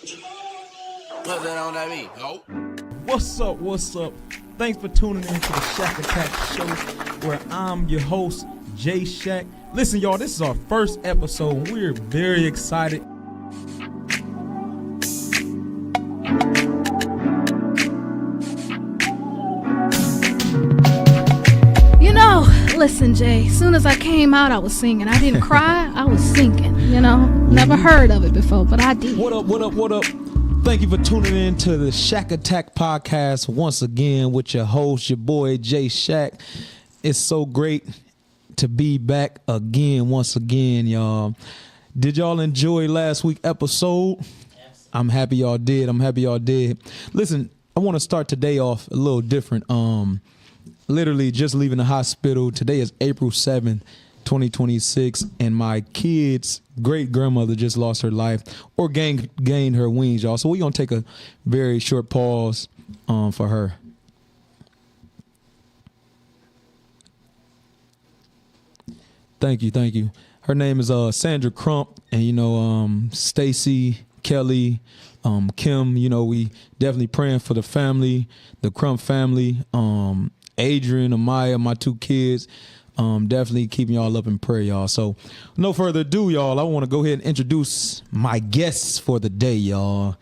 What's that on that beat? Oh. What's up? What's up? Thanks for tuning in to the Shack Attack Show, where I'm your host, Jay Shack. Listen, y'all, this is our first episode. We're very excited. Listen, Jay, as soon as I came out, I was singing. I didn't cry, I was singing, Never heard of it before, but I did. What up? Thank you for tuning in to the Shack Attack Podcast once again with your host, your boy, Jay Shack. It's so great to be back once again, y'all. Did y'all enjoy last week's episode? Yes. I'm happy y'all did. Listen, I want to start today off a little different. Literally just leaving the hospital. Today is April 7th, 2026, and my kid's great-grandmother just lost her life or gained her wings, y'all. So we're going to take a very short pause for her. Thank you. Her name is Sandra Crump, and, Stacy, Kelly, Kim, we definitely praying for the family, the Crump family, Adrian, Amaya, my two kids, definitely keeping y'all up in prayer, y'all. So no further ado, y'all, I want to go ahead and introduce my guests for the day, y'all.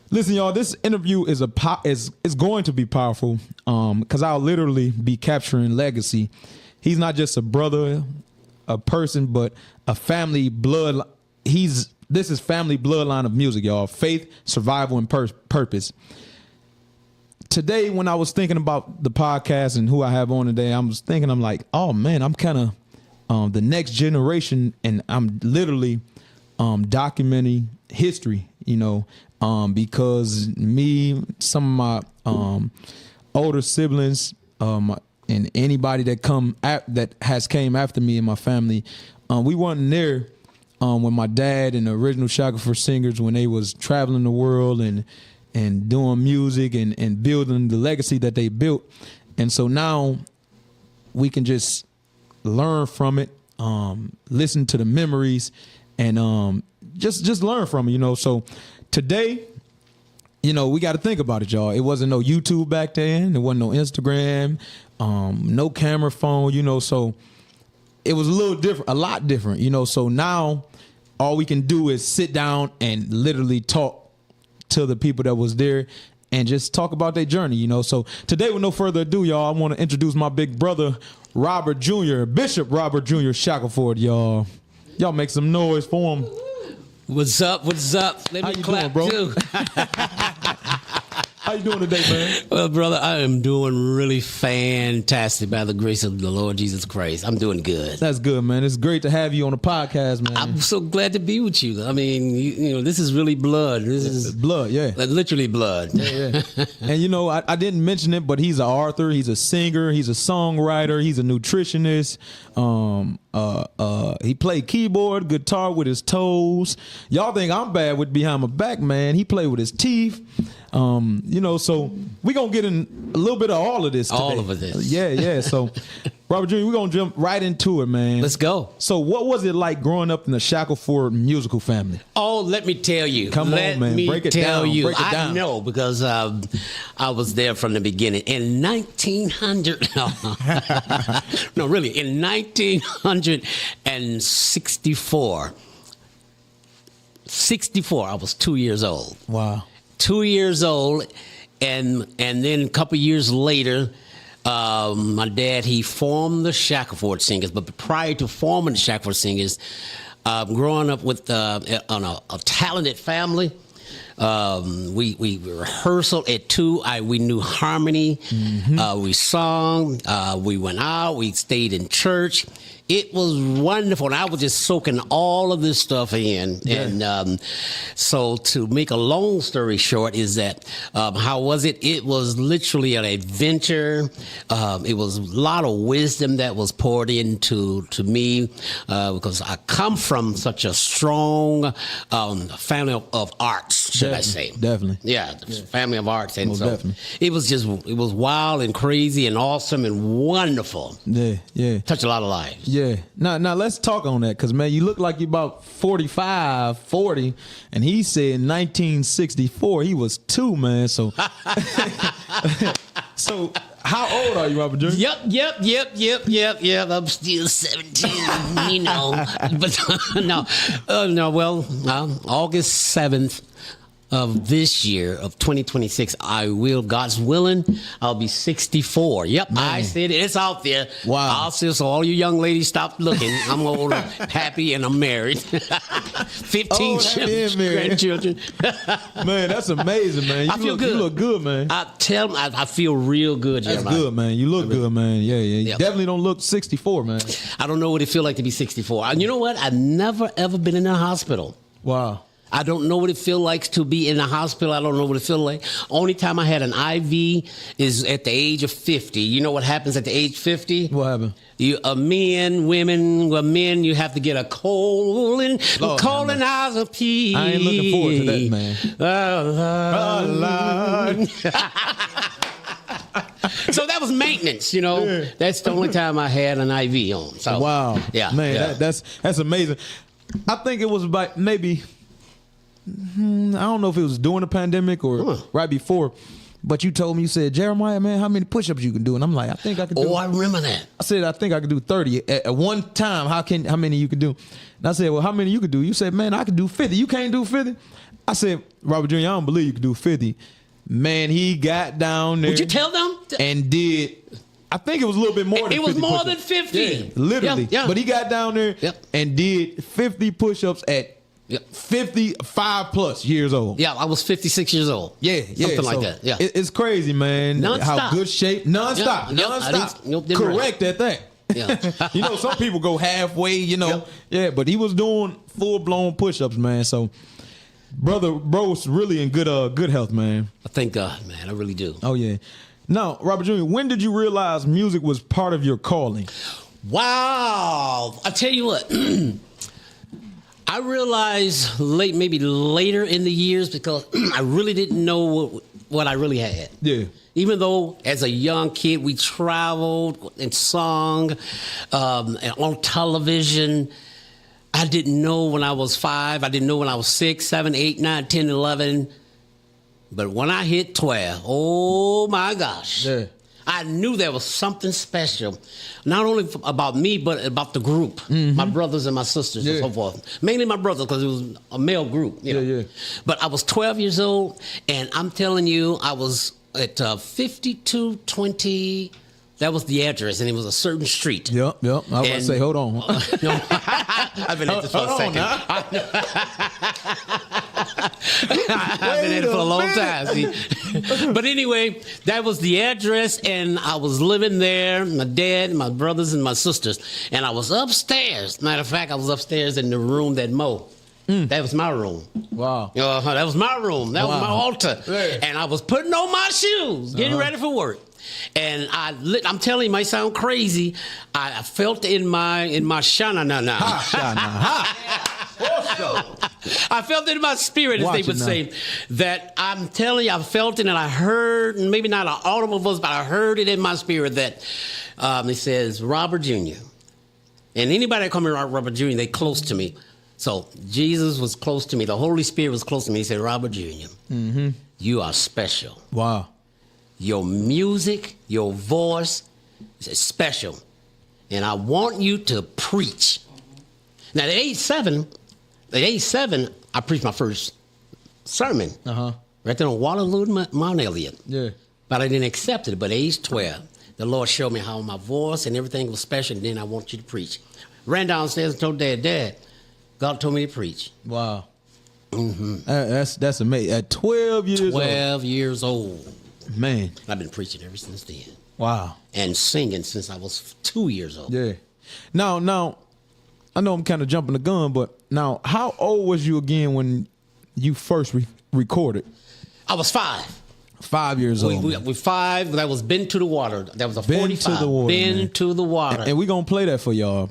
Listen, y'all, this interview is going to be powerful because I'll literally be capturing legacy. He's not just a brother, a person, but a family blood. This is family bloodline of music, y'all. Faith, survival, and purpose. Today, when I was thinking about the podcast and who I have on today, I'm like, oh man, I'm kind of the next generation, and I'm literally documenting history, because me, some of my older siblings, and anybody that has came after me in my family, we weren't there when my dad and the original Shackleford singers, when they was traveling the world and doing music and building the legacy that they built. And so now we can just learn from it, listen to the memories, and just learn from it, So today, we got to think about it, y'all. It wasn't no YouTube back then. There wasn't no Instagram, no camera phone, so it was a lot different, So now all we can do is sit down and literally talk to the people that was there and just talk about their journey, So today, with no further ado, y'all, I want to introduce my big brother, Robert Jr., Bishop Robert Jr. Shackleford, y'all. Y'all make some noise for him. What's up? Let me clap, doing, bro? Too. How you doing today, man? Well, brother, I am doing really fantastic by the grace of the Lord Jesus Christ. I'm doing good. That's good, man. It's great to have you on the podcast, man. I'm so glad to be with you. I mean, this is really blood. This is blood, yeah. Literally blood. Yeah. And, I didn't mention it, but he's an author. He's a singer. He's a songwriter. He's a nutritionist. He played keyboard, guitar with his toes. Y'all think I'm bad with behind my back, man. He played with his teeth. So we're going to get in a little bit of all of this today. All of this. Yeah. So, Robert Jr., we're going to jump right into it, man. Let's go. So what was it like growing up in the Shackleford musical family? Oh, let me tell you. Come on, man. Break it down. I know, because I was there from the beginning. In 1900, no, really, in 1964, I was 2 years old. Wow. 2 years old, and then a couple years later, my dad, he formed the Shackleford Singers. But prior to forming the Shackleford Singers, growing up with on a talented family, we rehearsal at 2. We knew harmony. Mm-hmm. We sung. We went out. We stayed in church. It was wonderful, and I was just soaking all of this stuff in. Yeah. And so to make a long story short is that, how was it? It was literally an adventure. It was a lot of wisdom that was poured into me, because I come from such a strong family of arts. should I say? Definitely. Yeah, family of arts, and Most so definitely. it was wild and crazy and awesome and wonderful. Yeah. Touched a lot of lives. Yeah. Now let's talk on that, because, man, you look like you're about 45, 40, and he said in 1964 he was 2, man. So, so how old are you, Robert Jr.? Yep. I'm still 17, you know. But no. Well, August 7th of this year of 2026, I will, God's willing, I'll be 64. Yep, man. I said it. It's out there. Wow. I'll say, so all you young ladies, stop looking. I'm old, happy, and I'm married. 15 grandchildren. Man, that's amazing, man. I feel good. You look good, man. I feel real good, That's Jeremiah. good, man. You look good, man. Yeah. You Yep. definitely don't look 64, man. I don't know what it feels like to be 64. And you know what? I've never, ever been in a hospital. Wow. I don't know what it feels like to be in a hospital. I don't know what it feels like. Only time I had an IV is at the age of 50. You know what happens at the age 50? What happened? Men, you have to get a colonoscopy. I ain't looking forward to that, man. So that was maintenance, you know. Yeah. That's the only time I had an IV on. So Wow. yeah, Man, yeah. that's amazing. I think it was about maybe, I don't know if it was during the pandemic or right before, but you told me, you said, Jeremiah, man, how many push-ups you can do? And I'm like, I think I can do. Oh, I remember that. I said, I think I could do 30 at one time. How many you could do? And I said, well, how many you could do? You said, man, I could do 50. You can't do 50? I said, Robert Jr., I don't believe you could do 50. Man, he got down there. Would you tell them? And did, I think it was a little bit more than 50 It was more push-ups. than 50. Yeah, literally. Yeah. But he got down there and did 50 push-ups at 55 plus years old. Yeah, I was 56 years old. Something like that. Yeah. It's crazy, man. Non-stop. How good shape. Non-stop. Yep. Non-stop. Didn't Correct at that. Yeah. You know, some people go halfway, you know. Yeah, but he was doing full-blown push-ups, man. So, bro's really in good health, man. I thank God, man. I really do. Oh, yeah. Now, Robert Jr., when did you realize music was part of your calling? Wow. I tell you what. I realized maybe later in the years, because I really didn't know what I really had. Yeah. Even though as a young kid we traveled and sung and on television, I didn't know when I was 5. I didn't know when I was 6, 7, 8, 9, 10, 11. But when I hit 12, oh my gosh. Yeah. I knew there was something special, not only about me, but about the group, my brothers and my sisters and so forth. Mainly my brothers, because it was a male group. You know? Yeah. But I was 12 years old, and I'm telling you, I was at 5220. That was the address, and it was a certain street. Yep. I was going to say, hold on. No, I've been at this for a second. I've been at it for a long time. See? But anyway, that was the address, and I was living there. My dad, my brothers, and my sisters, and I was upstairs. Matter of fact, I was upstairs in the room that Mo. That was my room. Wow. That was my room. That was my altar. Yeah. And I was putting on my shoes, getting ready for work. And I'm telling you, it might sound crazy. I felt in my shana na. I felt it in my spirit, as they would say, that I'm telling you, I felt it, and I heard, maybe not an audible voice, but I heard it in my spirit that it says, Robert Jr. And anybody that call me Robert Jr., they close to me. So Jesus was close to me. The Holy Spirit was close to me. He said, Robert Jr., you are special. Wow. Your music, your voice is special. And I want you to preach. Now, at age 7, I preached my first sermon. Right there on Waterloo, Mount Elliott. Yeah. But I didn't accept it. But at age 12, the Lord showed me how my voice and everything was special, and then I want you to preach. Ran downstairs and told Dad, God told me to preach. Wow. That's amazing. At 12 years old. 12 years old. Man. I've been preaching ever since then. Wow. And singing since I was 2 years old. Yeah. Now, I know I'm kind of jumping the gun, but now, how old was you again when you first recorded? I was 5. 5 years old. We 5. That was Been to the Water. That was a Been 45. to the Water, Been man. to the Water. And we gonna play that for y'all.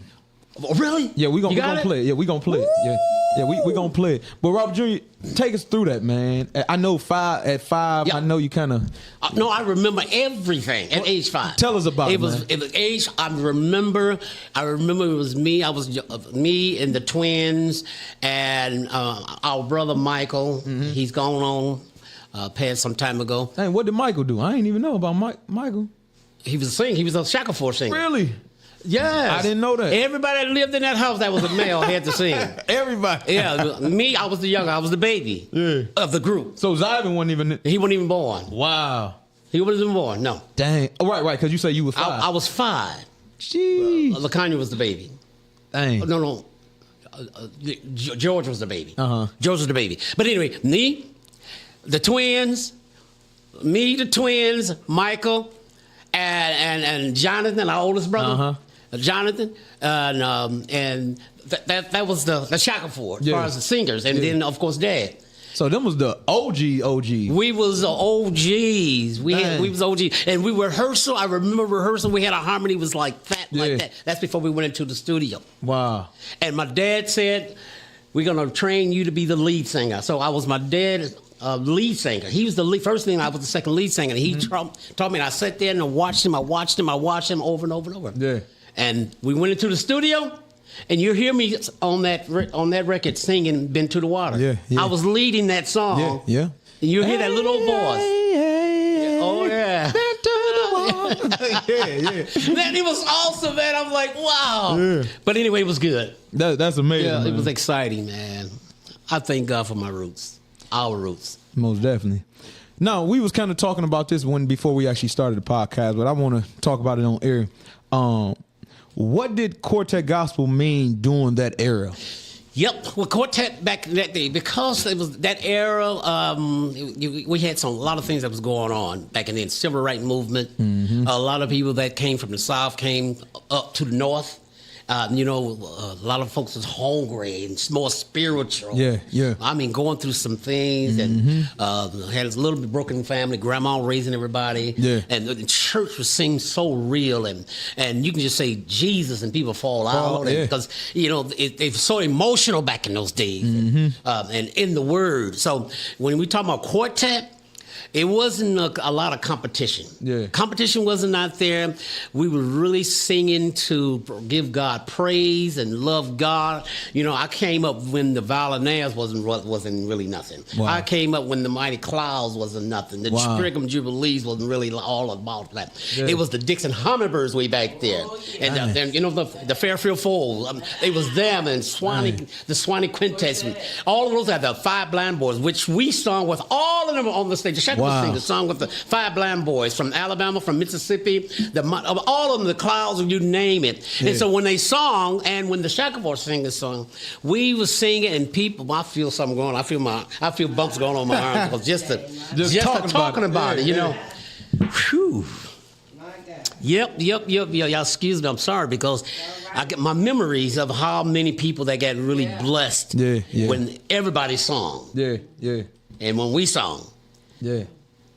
Oh, really? Yeah, we gonna play it. Yeah, we gonna play it. Yeah. Yeah, we gonna play it. But Robert Jr., take us through that, man. I know at five. Yeah. I know you kind of. No, I remember everything at age 5. Tell us about it, was. man. It was age. I remember it was me. I was me and the twins and our brother Michael. Mm-hmm. He's gone on, passed some time ago. Hey, what did Michael do? I ain't even know about Michael. He was a singer. He was a Shackleford singer. Really? Yes. I didn't know that. Everybody that lived in that house that was a male had to sing. Everybody. Yeah, me, I was the younger. I was the baby of the group. So Zyvan wasn't even. He wasn't even born. Wow. He wasn't even born, no. Dang. Oh, right, because you say you were 5. I was 5. Jeez. LaConya was the baby. Dang. No. George was the baby. Uh-huh. George was the baby. But anyway, me, the twins, Michael, and Jonathan, our oldest brother. Uh-huh. Jonathan, and that was the Shackleford as far as the singers, and then of course Dad. So them was the OG. We was the OGs. We was OGs, and we rehearsal. I remember rehearsal. We had a harmony was like that, like that. That's before we went into the studio. Wow. And my dad said, "We're gonna train you to be the lead singer." So I was my dad's lead singer. He was the first thing. I was the second lead singer. And he taught me. And I sat there and I watched him over and over and over. Yeah. And we went into the studio, and you hear me on that record singing "Been to the Water." Yeah. I was leading that song. Yeah. And you hear that little voice. Oh yeah. Been to the water. Yeah. Man, it was awesome, man. I'm like, wow. Yeah. But anyway, it was good. That's amazing. Yeah, man. it was exciting, man. I thank God for my roots, our roots. Most definitely. Now, we was kind of talking about this before we actually started the podcast, but I want to talk about it on air. What did Quartet Gospel mean during that era? Yep, well, Quartet back in that day, because it was that era, we had a lot of things that was going on back in the civil rights movement. Mm-hmm. A lot of people that came from the South came up to the North. A lot of folks was hungry and more spiritual. Yeah. I mean, going through some things and had a little bit broken family, grandma raising everybody. Yeah. And the church was seemed so real, and you can just say Jesus and people fall out because it was so emotional back in those days, and in the Word. So when we talk about Quartet, it wasn't a lot of competition. Yeah. Competition wasn't out there. We were really singing to give God praise and love God. I came up when the Violinaires wasn't really nothing. Wow. I came up when the Mighty Clouds wasn't nothing. The Strickland Jubilees wasn't really all about that. Yeah. It was the Dixon Hummingbirds way back there. And the Fairfield Fold. It was them and the Swanee Quintets. And all of those had the 5 Blind Boys, which we sung with all of them on the stage. Wow. The song with the 5 Blind Boys from Alabama, from Mississippi, all of them, the Clouds, you name it. Yeah. And so when they sung, and when the Shackleford singers sung, we was singing, and people, I feel something going on. I feel bumps going on my arms just talking about it. Whew. Yep. Y'all excuse me. I'm sorry because I get my memories of how many people that got really blessed when everybody sung. Yeah. And when we sung. Yeah.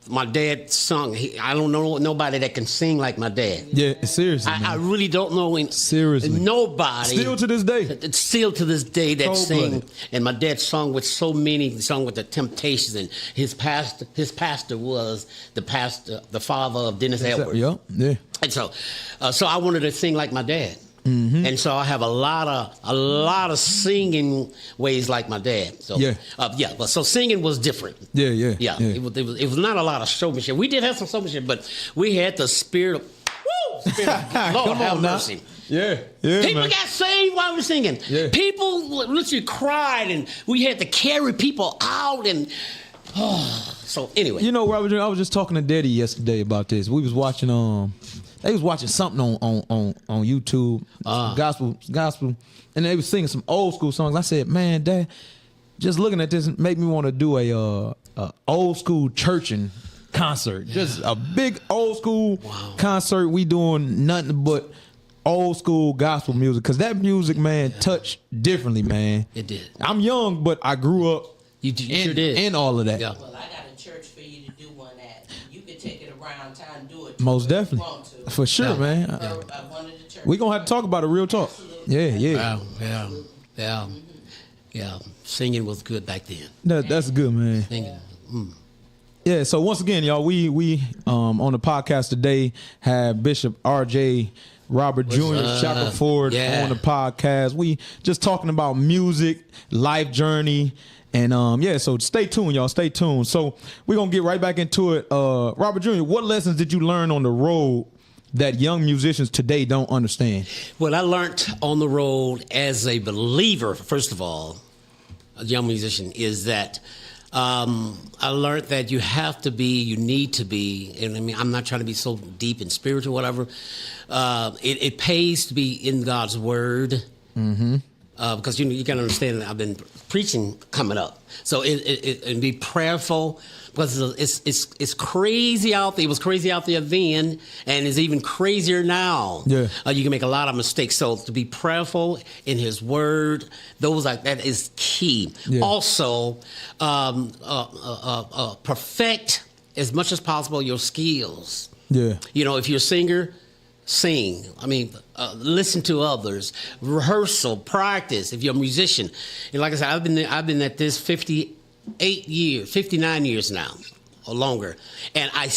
My dad sung. I don't know nobody that can sing like my dad. Yeah, seriously. I really don't know seriously nobody. Still to this day. That sing. And my dad sung with so many. He sung with the Temptations, and his pastor was the father of Dennis Edwards. Yeah. And so I wanted to sing like my dad. Mm-hmm. And so I have a lot of singing ways like my dad. So but so singing was different. Yeah. It was not a lot of showmanship. We did have some showmanship, but we had the spirit of Lord have mercy. Yeah. People man. got saved while we were singing. Yeah. People literally cried, and we had to carry people out. And so anyway, Robert, I was just talking to Daddy yesterday about this. We was watching they was watching something on YouTube, gospel, and they was singing some old school songs. I said, man, Dad, just looking at this made me want to do a old school churching concert. Just a big old school concert. We doing nothing but old school gospel music, because that music, man, touched differently, man. It did. I'm young, but I grew up sure did. in all of that. Yeah. Well, I got a church for you to do one at. You can take it around town and do it. Most definitely. For sure, man. One of the churches. We're going to have to talk about it, real talk. Absolutely. Yeah. Yeah. Yeah, singing was good back then. That's good, man. Singing. Yeah, so once again, y'all, we on the podcast today have Bishop R.J. Robert Jr. Shackleford on the podcast. We just talking about music, life journey, and so stay tuned, y'all. Stay tuned. So we're gonna get right back into it. Robert Jr., what lessons did you learn on the road that young musicians today don't understand? What I learned on the road as a believer, first of all, a young musician, is that I learned that you need to be, and I mean, I'm not trying to be so deep and spiritual, whatever. It pays to be in God's word. Mm-hmm. Because you can understand that I've been preaching coming up, so and be prayerful, because it's crazy out there. It was crazy out there then, and it's even crazier now. Yeah, you can make a lot of mistakes. So to be prayerful in His Word, that is key. Yeah. Also, perfect as much as possible your skills. Yeah, if you're a singer, sing. I mean, listen to others. Rehearsal, practice. If you're a musician, and like I said, I've been at this 59 years now, or longer, and I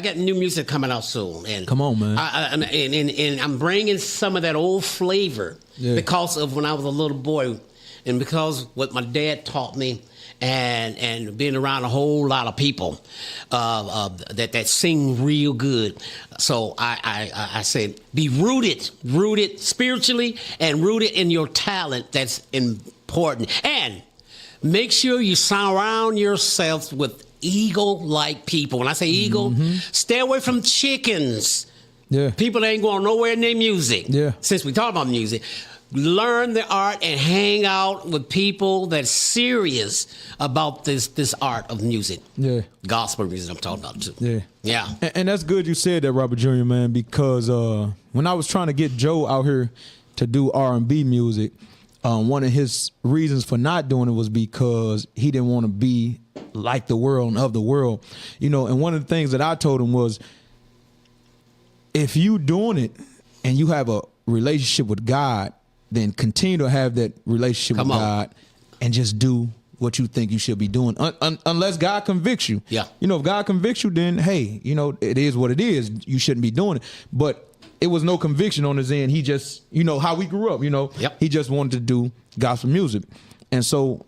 got new music coming out soon. And come on, man. And I'm bringing some of that old flavor because of when I was a little boy, and because what my dad taught me. And being around a whole lot of people that sing real good. So I said, be rooted spiritually and rooted in your talent. That's important. And make sure you surround yourself with eagle-like people. When I say eagle, stay away from chickens. Yeah. People that ain't going nowhere in their music. Yeah. Since we talk about music. Learn the art and hang out with people that's serious about this art of music. Yeah. Gospel music I'm talking about too. Yeah. Yeah. And that's good you said that, Robert Jr., man, because when I was trying to get Joe out here to do R&B music, one of his reasons for not doing it was because he didn't want to be like the world and of the world. And one of the things that I told him was, if you doing it and you have a relationship with God, then continue to have that relationship with God and just do what you think you should be doing, unless God convicts you. Yeah. If God convicts you, then, hey, it is what it is. You shouldn't be doing it. But it was no conviction on his end. He just, how we grew up, Yep. He just wanted to do gospel music. And so,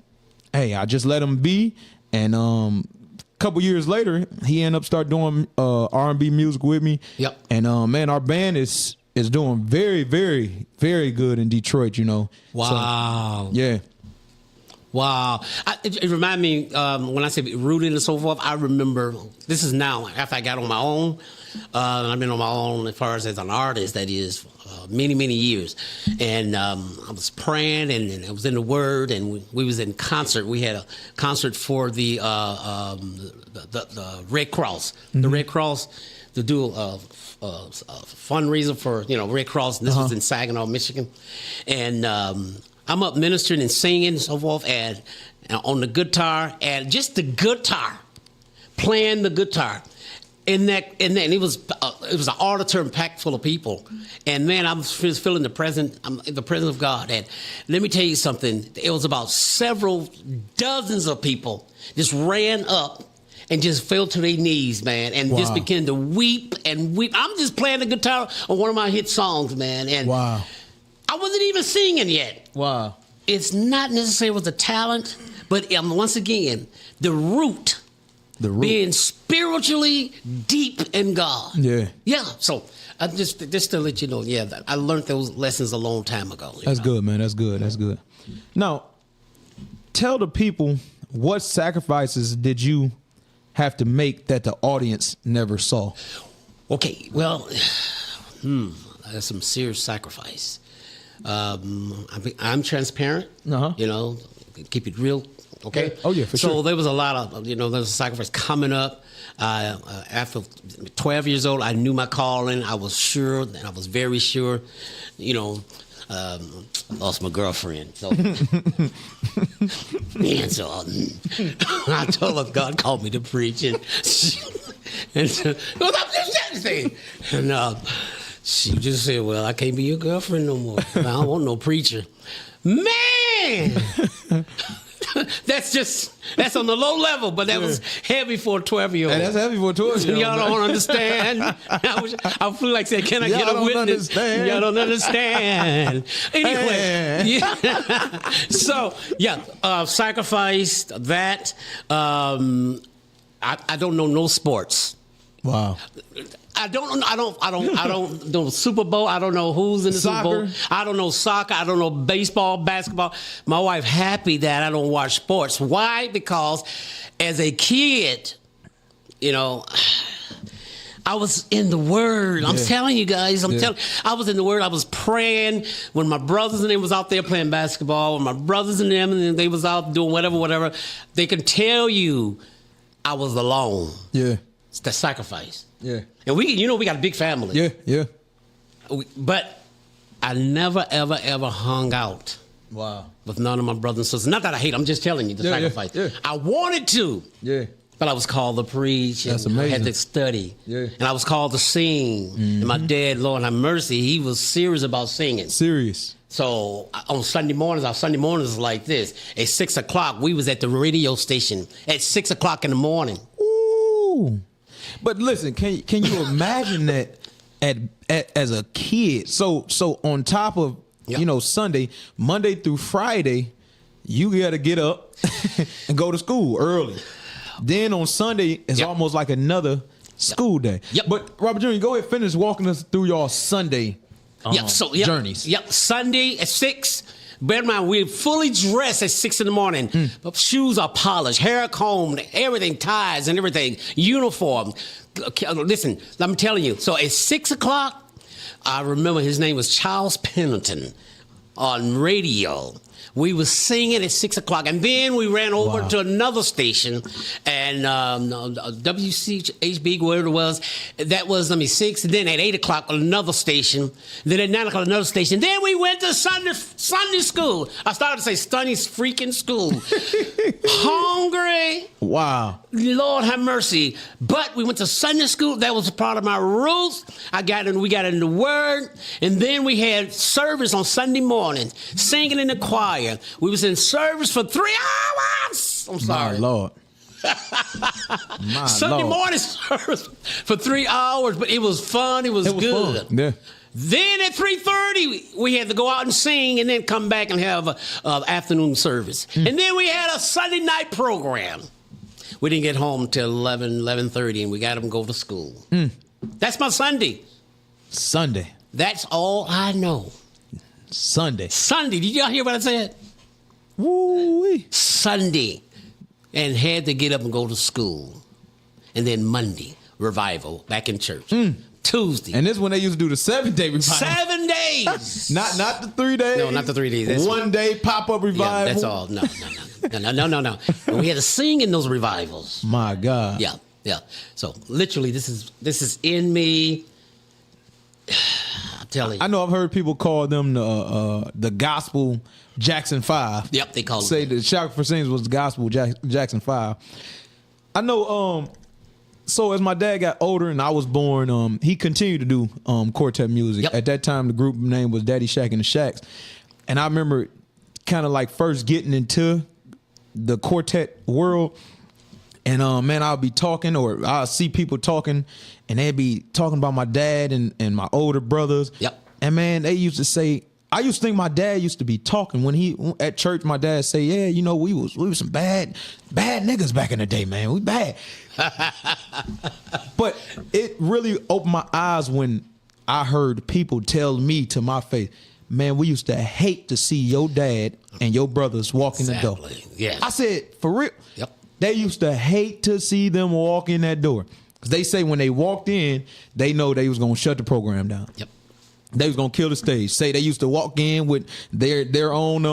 hey, I just let him be. And a couple years later, he ended up start doing R&B music with me. Yep. And, man, our band is doing very, very, very good in Detroit, Wow. So, yeah. Wow. It reminded me, when I say rooted and so forth, I remember, this is now, after I got on my own, I've been on my own as far as an artist, that is, many, many years. And I was praying, and I was in the Word, and we was in concert. We had a concert for the Red Cross. Mm-hmm. The Red Cross, to do a fundraiser for Red Cross. And this was in Saginaw, Michigan, and I'm up ministering and singing and so forth, and on the guitar, and just the guitar, playing the guitar, and it was an auditorium packed full of people, and man, I was feeling the presence of God. And let me tell you something, it was about several dozens of people just ran up and just fell to their knees, man, and just began to weep and weep. I'm just playing the guitar on one of my hit songs, man, and I wasn't even singing yet. Wow. It's not necessarily with the talent, but once again, the root. Being spiritually deep in God. Yeah. Yeah. So I just to let you know, I learned those lessons a long time ago. That's good, man. That's good. That's good. Now, tell the people, what sacrifices did you have to make that the audience never saw? Okay. Well, that's some serious sacrifice. I'm transparent. Keep it real. Okay. Oh yeah, for sure. So there was a lot of, there was a sacrifice coming up. After 12 years old, I knew my calling. I was sure, and I was very sure. I lost my girlfriend. So, and so I told her God called me to preach, and so, she just said, "Well, I can't be your girlfriend no more. I don't want no preacher." Man, man. That's on the low level, but that was heavy for a 12-year-old. Hey, that's heavy for a 12-year-old. Y'all don't understand. I feel like saying, can I get a don't witness? understand. Y'all don't understand. Anyway, so sacrificed that. I don't know no sports. Wow. I don't know Super Bowl. I don't know who's in the Super Bowl. I don't know soccer. I don't know baseball, basketball. My wife happy that I don't watch sports. Why? Because as a kid, I was in the Word. I'm telling you guys. I was in the Word. I was praying when my brothers and them was out there playing basketball. When my brothers and them and they was out doing whatever. They can tell you I was alone. Yeah. It's the sacrifice. Yeah. And we got a big family. Yeah. But I never, ever, ever hung out. Wow. With none of my brothers and sisters. Not that I hate, I'm just telling you the sacrifice. Yeah. I wanted to. Yeah. But I was called to preach. That's and amazing. I had to study. Yeah. And I was called to sing. And my dad, Lord have mercy, he was serious about singing. Serious. So on Sunday mornings, our Sunday mornings was like this. At 6 o'clock, we was at the radio station at 6 o'clock in the morning. Ooh. But listen, can you imagine that as a kid? So on top of Sunday, Monday through Friday, you got to get up and go to school early. Then on Sunday, it's almost like another school day. Yep. But Robert Jr., go ahead, finish walking us through your Sunday journeys. Yep. Sunday at 6. Bear in mind, we're fully dressed at 6 in the morning. Shoes are polished, hair combed, everything, ties and everything, uniform. Listen, I'm telling you. So at 6 o'clock, I remember his name was Charles Pennington on radio. We was singing at 6 o'clock, and then we ran over to another station, and WCHB, whatever it was, that was 6. And then at 8 o'clock, another station. Then at 9 o'clock, another station. Then we went to Sunday school. I started to say Sunday freaking school. Hungry. Wow. Lord have mercy. But we went to Sunday school. That was part of my roots. We got in the Word, and then we had service on Sunday morning, singing in the choir. We was in service for 3 hours. I'm sorry. My Lord. Sunday morning service for 3 hours, but it was fun. It was good. Fun. Yeah. Then at 3:30, we had to go out and sing and then come back and have an afternoon service. And then we had a Sunday night program. We didn't get home till 11:30, and we got them to go to school. That's my Sunday. Sunday. That's all I know. Sunday. Did y'all hear what I said? Woo-wee. Sunday. And had to get up and go to school. And then Monday, revival, back in church. Tuesday. And this is when they used to do the 7-day revival. 7 days. Not the 3 days. No, not the 3 days. That's 1 day pop-up revival. Yeah, that's all. No. And we had to sing in those revivals. My God. Yeah. So literally, this is in me. I'm telling you. I know I've heard people call them the gospel Jackson 5. Yep, they call it. Say the Shackleford Singers was the gospel Jackson 5. I know. So as my dad got older and I was born, he continued to do quartet music. Yep. At that time, the group name was Daddy Shack and the Shacks, and I remember kind of like first getting into the quartet world. And man, I'll be talking, or I'll see people talking, and they'd be talking about my dad and my older brothers. Yep. And man, they used to say, I used to think my dad used to be talking when he at church. My dad say, "Yeah, we was some bad niggas back in the day, man. We bad." But it really opened my eyes when I heard people tell me to my face, "Man, we used to hate to see your dad and your brothers walk in the door." Yeah. I said, "For real?" Yep. They used to hate to see them walk in that door. Because they say when they walked in, they know they was going to shut the program down. Yep. They was going to kill the stage. Say they used to walk in with their own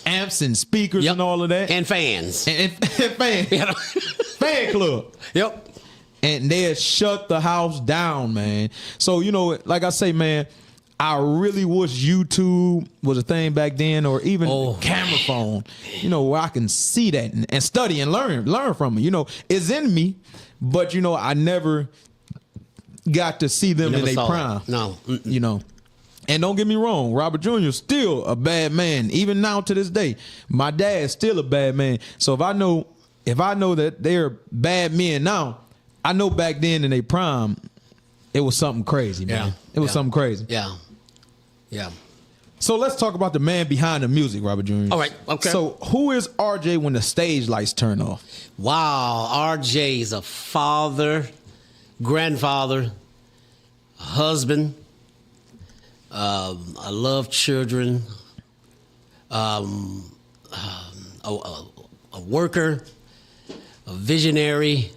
amps and speakers and all of that. And fans. And fans. Fan club. Yep. And they'd shut the house down, man. So, like I say, man, I really wish YouTube was a thing back then, or even camera phone, where I can see that and study and learn from it. It's in me, but, I never got to see them in their prime. No. And don't get me wrong, Robert Jr. is still a bad man, even now to this day. My dad's still a bad man. So if I know that they're bad men now, I know back then in their prime, it was something crazy, man. Yeah. It was something crazy. Yeah. Yeah. So let's talk about the man behind the music, Robert Jr. All right, okay. So who is RJ when the stage lights turn off? Wow, RJ is a father, grandfather, husband. I love children. A worker, a visionary.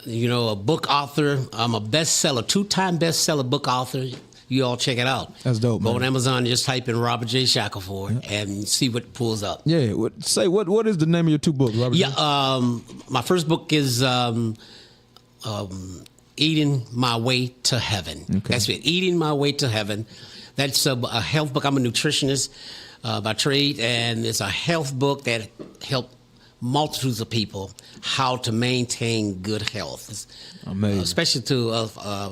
You know, a book author. I'm a bestseller, 2-time bestseller book author. You all check it out. That's dope, Go man. on Amazon, just type in Robert J. Shackleford and see what pulls up. Yeah. What is the name of your 2 books, Robert? Yeah, my first book is Eating My Way to Heaven. Okay. That's it, Eating My Way to Heaven. That's a health book. I'm a nutritionist by trade, and it's a health book that helps multitudes of people how to maintain good health. It's, Amazing. especially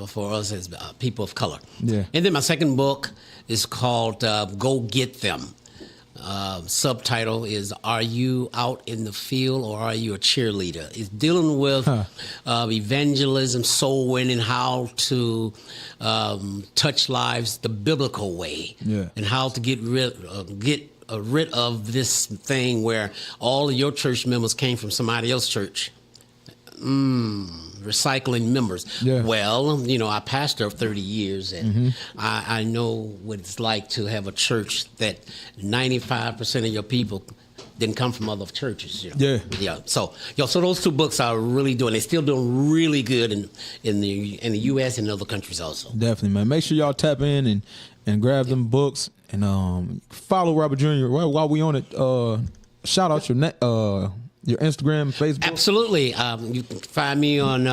for us as people of color. Yeah. And then my second book is called Go Get Them. Subtitle is Are You Out in the Field or Are You a Cheerleader? It's dealing with evangelism, soul winning, how to touch lives the biblical way, and how to get rid of this thing where all of your church members came from somebody else's church. Recycling members. Yeah. Well, you know, I pastored 30 years, and I know what it's like to have a church that 95% of your people didn't come from other churches. You know? Yeah. Yeah. So those 2 books are really doing. They're still doing really good in the U.S. and other countries also. Definitely, man. Make sure y'all tap in and grab them books and follow Robert Jr. While we on it. Shout out your Instagram, Facebook. Absolutely. You can find me on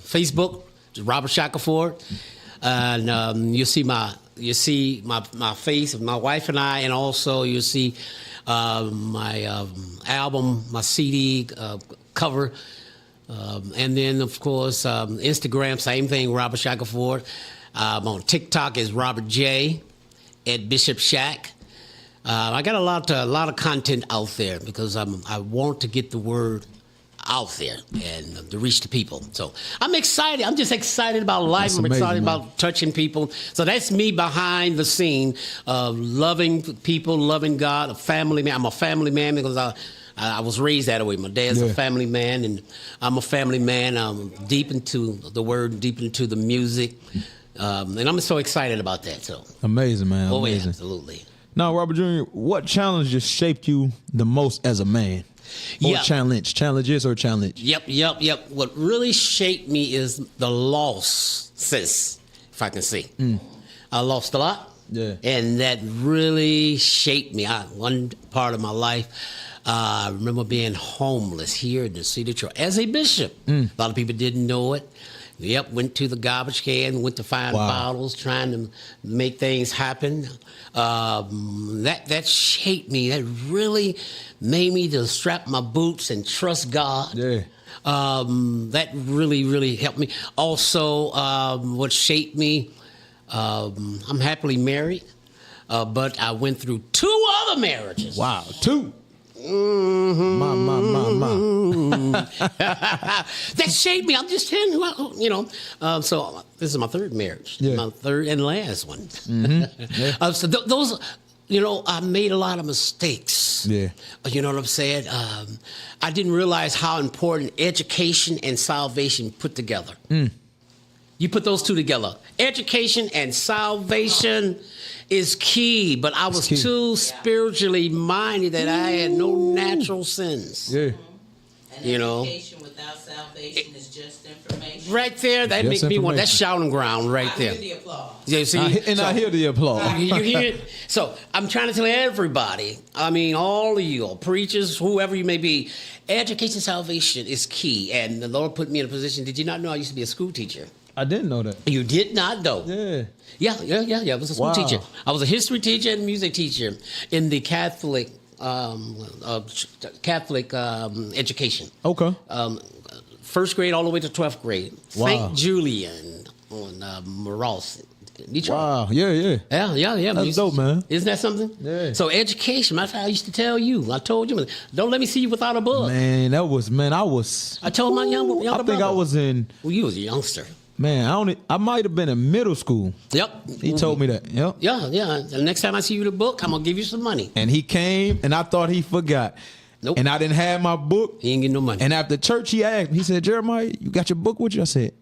Facebook, Robert Shackleford, and you'll see my face of my wife and I, and also you'll see my album, my CD cover, and then of course Instagram, same thing, Robert Shackleford. On TikTok is Robert J. at Bishop Shack. I got a lot of content out there because I want to get the word out there and to reach the people. So I'm excited. I'm just excited about life. That's I'm amazing, excited man. about touching people. So that's me behind the scene of loving people, loving God, a family man. I'm a family man because I was raised that way. My dad's a family man, and I'm a family man. I'm deep into the word, deep into the music, and I'm so excited about that. So Amazing, man. oh, yeah, Amazing. absolutely. Now, Robert Jr., what challenges shaped you the most as a man? Or challenges or challenge? Yep. What really shaped me is the losses, if I can say. I lost a lot. Yeah. And that really shaped me. One part of my life, I remember being homeless here in the city of Detroit as a bishop. A lot of people didn't know it. Yep, went to the garbage can, went to find bottles, trying to make things happen. That shaped me. That really made me to strap my boots and trust God. Yeah. That really helped me. Also, what shaped me, I'm happily married, but I went through 2 other marriages. Wow, 2. My. That shaped me. I'm just telling you, so this is my 3rd marriage, my 3rd and last one. So those, I made a lot of mistakes. Yeah. You know what I'm saying? I didn't realize how important education and salvation put together. You put those 2 together. Education and salvation is key, but I was too spiritually minded that I had no natural sins. Yeah. And education without salvation is just information. Right there, that makes me want, that's shouting ground right there. I hear the applause. Yeah, see, I hear the applause. You hear it? So I'm trying to tell everybody, all of you, preachers, whoever you may be, education, salvation is key. And the Lord put me in a position. Did you not know I used to be a school teacher? I didn't know that. You did not know? Yeah. Yeah. I was a school teacher. I was a history teacher and music teacher in the Catholic education. Okay. 1st grade all the way to 12th grade. Wow. St. Julian on Ross Detroit. Wow. Yeah. Yeah. That's dope, man. Isn't that something? Yeah. So education, that's how I used to tell you. I told you, don't let me see you without a book. Man, I was. I told my younger I think brother. I was in. Well, you was a youngster. Man, I might have been in middle school. Yep. He told me that. Yep. Yeah. The next time I see you with a book, I'm gonna give you some money. And he came, and I thought he forgot. Nope. And I didn't have my book. He ain't getting no money. And after church, he asked me. He said, "Jeremiah, you got your book with you?" I said,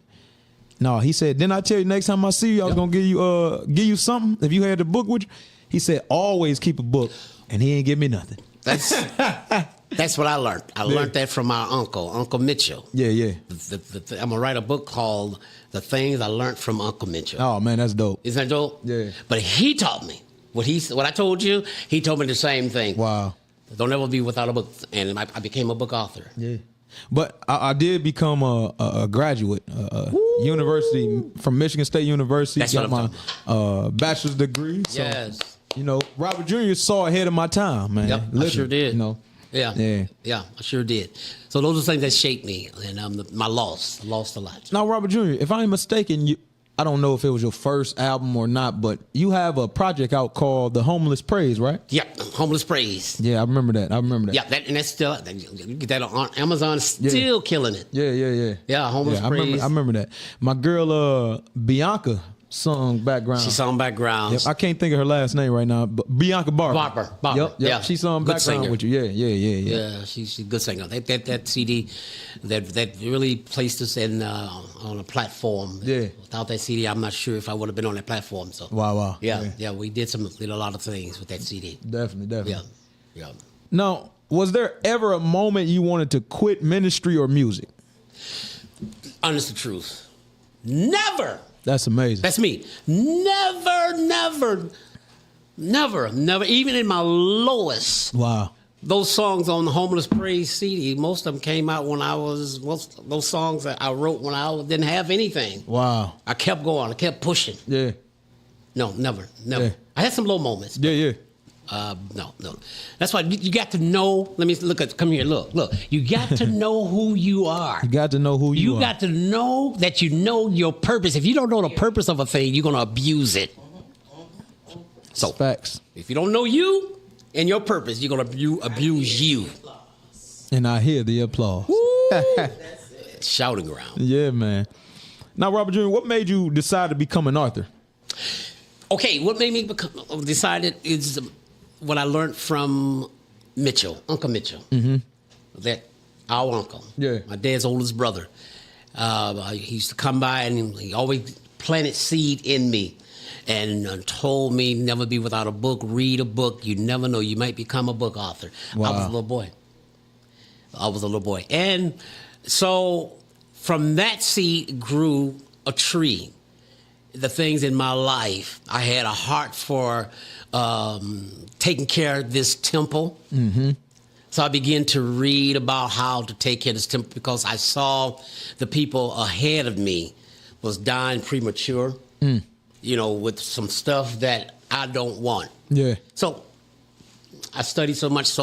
"No." He said, "Didn't I tell you next time I see you, I was gonna give you something if you had the book with you?" He said, "Always keep a book," and he ain't give me nothing. That's what I learned. I learned that from my Uncle Mitchell. Yeah. I'm gonna write a book called "The Things I Learned from Uncle Mitchell." Oh man, that's dope. Isn't that dope? Yeah. But he taught me what I told you. He told me the same thing. Wow. Don't ever be without a book, and I became a book author. Yeah. But I did become a graduate, university from Michigan State University. That's got what my bachelor's degree. So, Yes. you know, Robert Jr. saw ahead of my time, man. Yep, I sure did. You know. Yeah, I sure did. So those are things that shaped me, and my lost a lot. Now, Robert Jr., if I ain't mistaken, I don't know if it was your first album or not, but you have a project out called The Homeless Praise, right? Yep, Homeless Praise. Yeah, I remember that. Yeah, and that's still, you get that on Amazon, still killing it. Yeah. Yeah, Homeless Praise. I remember that. My girl, Bianca, sung background. She sung backgrounds. Yep, I can't think of her last name right now, but Bianca Barber. Barber. Yep. Yeah, She sung good background singer. with you. Yeah. Yeah, she's a good singer. That CD, that really placed us on a platform. Yeah. Without that CD, I'm not sure if I would have been on that platform. So. Wow. Yeah. We did a lot of things with that CD. Definitely. Yeah. Now, was there ever a moment you wanted to quit ministry or music? Honest to truth, never. That's amazing. That's me. Never. Even in my lowest. Wow. Those songs on the Homeless Praise CD, most of them came out when those songs that I wrote when I didn't have anything. Wow. I kept going. I kept pushing. Yeah. No, never. Yeah. I had some low moments. Yeah. No. That's why you got to know. Let me come here. Look. You got to know who you are. You got to know who you are. You got to know that you know your purpose. If you don't know the purpose of a thing, you're going to abuse it. So, facts. if you don't know you and your purpose, you're going to abuse you. And I hear the applause. Shouting ground. Yeah, man. Now, Robert Jr., what made you decide to become an author? Okay, what made me decided is what I learned from Uncle Mitchell. Mm-hmm. That our uncle. Yeah. My dad's oldest brother. He used to come by and he always planted seed in me and told me never be without a book, read a book. You never know. You might become a book author. Wow. I was a little boy. And so from that seed grew a tree. The things in my life, I had a heart for taking care of this temple. Mm-hmm. So I began to read about how to take care of this temple because I saw the people ahead of me was dying premature, with some stuff that I don't want. Yeah. So I studied so much,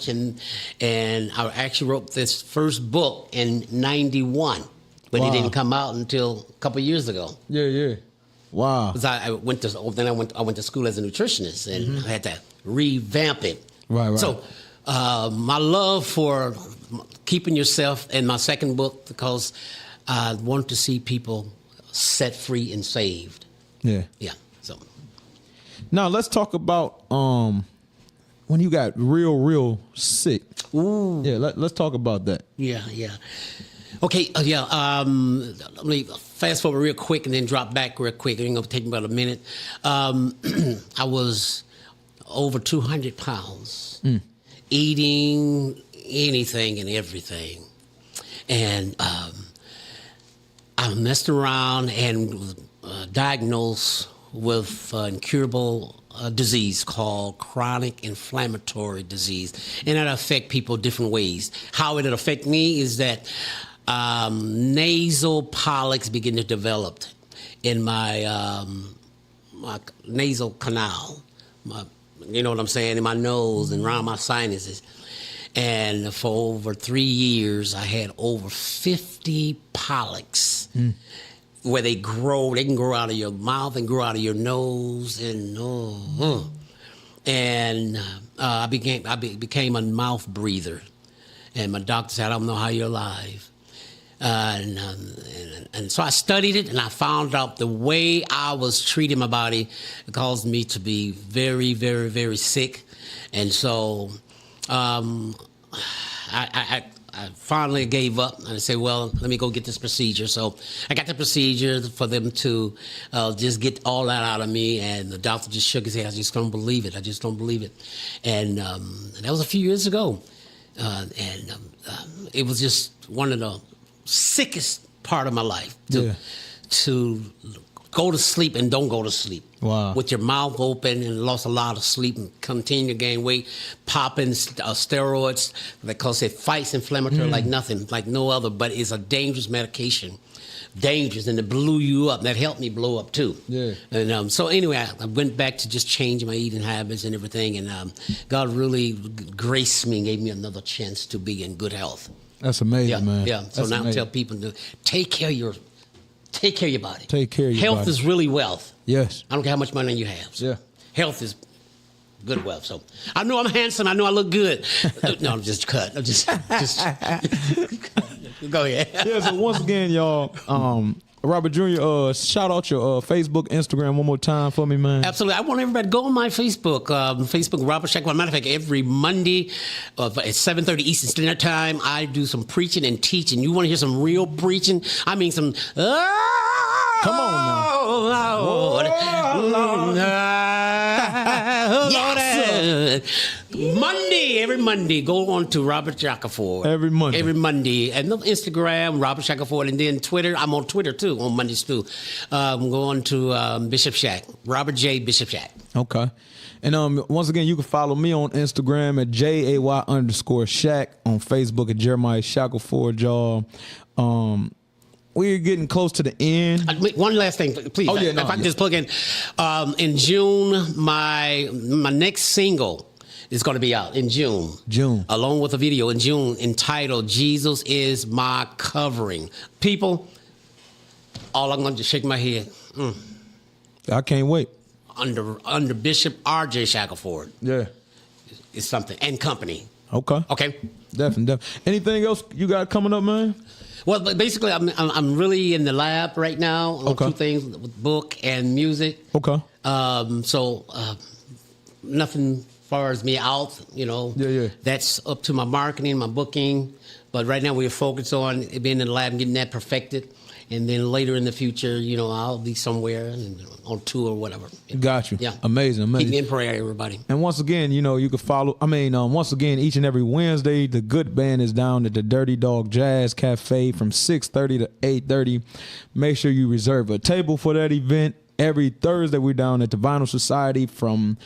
and I actually wrote this first book in '91, but Wow. it didn't come out until a couple of years ago. Yeah. Wow. Because I went to school as a nutritionist, and I had to revamp it. Right. So my love for keeping yourself in my second book, because I wanted to see people set free and saved. Yeah. Yeah. So Now let's talk about when you got real sick. Ooh. Yeah. Let's talk about that. Yeah. Okay. Let me fast forward real quick and then drop back real quick. It's gonna take me about a minute. I was over 200 pounds, eating anything and everything, and I messed around and was diagnosed with incurable disease called chronic inflammatory disease, and it affect people different ways. How it affect me is that nasal polyps begin to develop in my nasal canal, you know what I'm saying, in my nose and around my sinuses. And for over 3 years, I had over 50 polyps where they grow. They can grow out of your mouth and grow out of your nose, and I became a mouth breather, and my doctor said, I don't know how you're alive. And so I studied it, and I found out the way I was treating my body caused me to be very, very, very sick. And so I finally gave up, and I said, well, let me go get this procedure. So I got the procedure for them to just get all that out of me, and the doctor just shook his head. I just don't believe it. I just don't believe it. And that was a few years ago. It was just one of the sickest part of my life to go to sleep and don't go to sleep. Wow. With your mouth open and lost a lot of sleep and continue to gain weight, popping steroids because it fights inflammatory like nothing, like no other, but it's a dangerous medication. Dangerous, and it blew you up. That helped me blow up too. Yeah. And so anyway, I went back to just changing my eating habits and everything, and God really graced me and gave me another chance to be in good health. That's amazing, man. Yeah. So That's now I amazing. tell people to take care of your body. Take care of your Health body. is really wealth. Yes. I don't care how much money you have. Yeah. Health is good wealth. So I know I'm handsome. I know I look good. No, I'm just cut. I'm just go ahead. Yeah. So once again, y'all, Robert Jr., shout out your Facebook, Instagram one more time for me, man. Absolutely. I want everybody to go on my Facebook. Facebook, Robert Shackleford. Matter of fact, every Monday at 7:30 Eastern Standard Time, I do some preaching and teaching. You want to hear some real preaching? I mean some... Come on now. Lord. Yes, every Monday, go on to Robert Shackleford. Every Monday. And Instagram, Robert Shackleford, and then Twitter. I'm on Twitter too, on Mondays too. Go on to Bishop Shack, Robert J. Bishop Shack. Okay. And once again, you can follow me on Instagram at JAY_Shack, on Facebook at Jeremiah Shackleford, y'all. We're getting close to the end. One last thing, please. If I can just plug in June, my next single is going to be out in June. Along with a video in June entitled "Jesus Is My Covering." People, all I'm going to shake my head. I can't wait. Under Bishop R.J. Shackleford. Yeah. It's something. And company. Okay. Definitely. Anything else you got coming up, man? Well, but basically, I'm really in the lab right now on two things: book and music. Okay. So nothing far as me out, Yeah. That's up to my marketing, my booking. But right now we're focused on being in the lab and getting that perfected. And then later in the future, I'll be somewhere on tour or whatever. Got you. Yeah. Amazing. Keep me in prayer, everybody. And once again, you can follow. Once again, each and every Wednesday, the Good Band is down at the Dirty Dog Jazz Cafe from 6:30 to 8:30. Make sure you reserve a table for that event. Every Thursday, we're down at the Vinyl Society from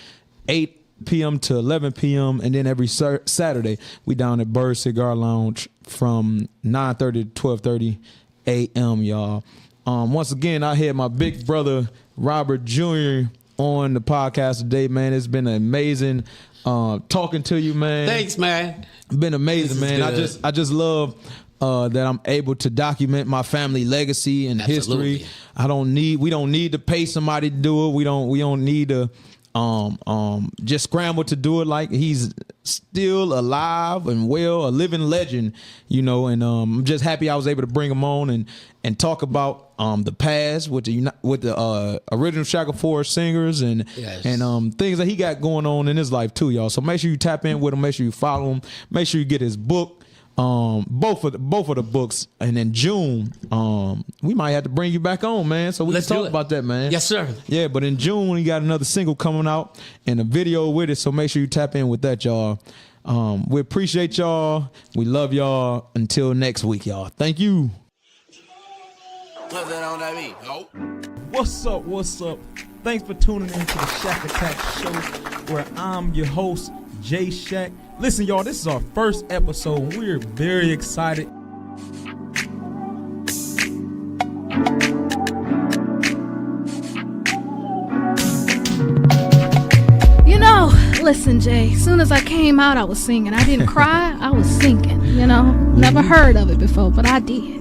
8 p.m. to 11 p.m. And then every Saturday, we down at Bird Cigar Lounge from 9:30 to 12:30 a.m., y'all. Once again, I had my big brother Robert Jr. on the podcast today, man. It's been amazing talking to you, man. Thanks, man. Been amazing, man. Good. I just love that I'm able to document my family legacy and history. We don't need to pay somebody to do it. We don't need to just scramble to do it. Like, he's still alive and well, a living legend, and I'm just happy I was able to bring him on and talk about the past with the original Shackleford singers and things that he got going on in his life too, y'all. So make sure you tap in with him, make sure you follow him, make sure you get his book. Both of the books, and in June, we might have to bring you back on, man, so we can talk about that, man. Yes, sir. Yeah, but in June, we got another single coming out and a video with it, so make sure you tap in with that, y'all. We appreciate y'all. We love y'all. Until next week, y'all. Thank you. What's up? Thanks for tuning in to the Shack Attack Show, where I'm your host, Jay Shack. Listen, y'all, this is our first episode. We're very excited. Listen, Jay, as soon as I came out, I was singing. I didn't cry, I was singing, Never heard of it before, but I did.